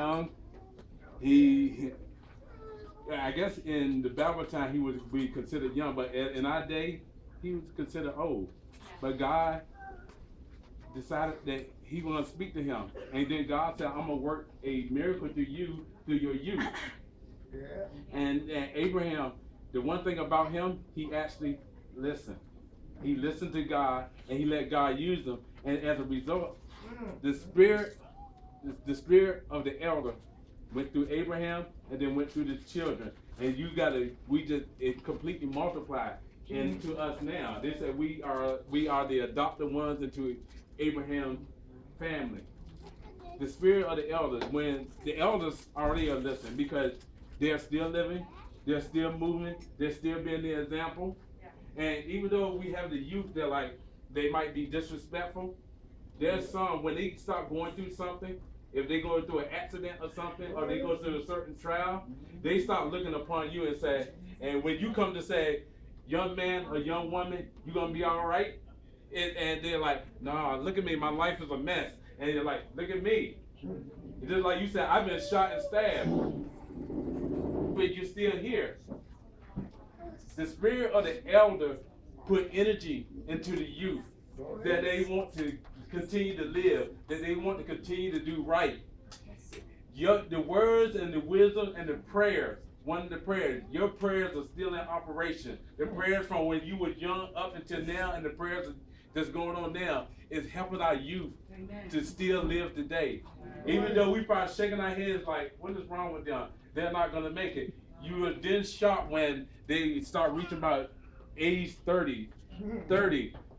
young. He I guess in the Bible time he would be considered young, but in our day he was considered old. But God decided that he gonna speak to him, and then God said, "I'm gonna work a miracle through you through your youth." Yeah. And Abraham, the one thing about him, he actually listened. He listened to God, and he let God use him. And as a result, the spirit, the spirit of the elder went through Abraham, and then went through the children. And it completely multiplied into us now. They said we are the adopted ones into Abraham's family. The spirit of the elders, when the elders already are listening, because they're still living, they're still moving, they're still being the example. And even though we have the youth that they might be disrespectful, there's some, when they start going through something, if they go through an accident or something, or they go through a certain trial, they start looking upon you and say, and when you come to say, young man or young woman, you gonna be all right? And they're like, no, look at me, my life is a mess. And you're like, look at me. It's just like you said, I've been shot and stabbed, but you're still here. The spirit of the elder put energy into the youth, that they want to continue to live, that they want to continue to do right. The words and the wisdom and the prayers, one of the prayers, your prayers are still in operation. The prayers from when you were young up until now, and the prayers that's going on now is helping our youth to still live today. Even though we probably shaking our heads like, what is wrong with them? They're not going to make it. You are then shocked when they start reaching about age 30,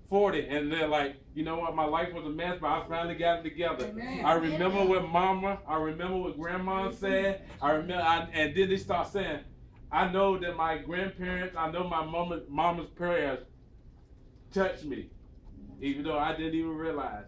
40, and they're like, you know what, my life was a mess, but I finally got it together. Amen. I remember what mama, I remember what grandma said, and then they start saying, I know that my grandparents, I know my mama's prayers touched me, even though I didn't even realize.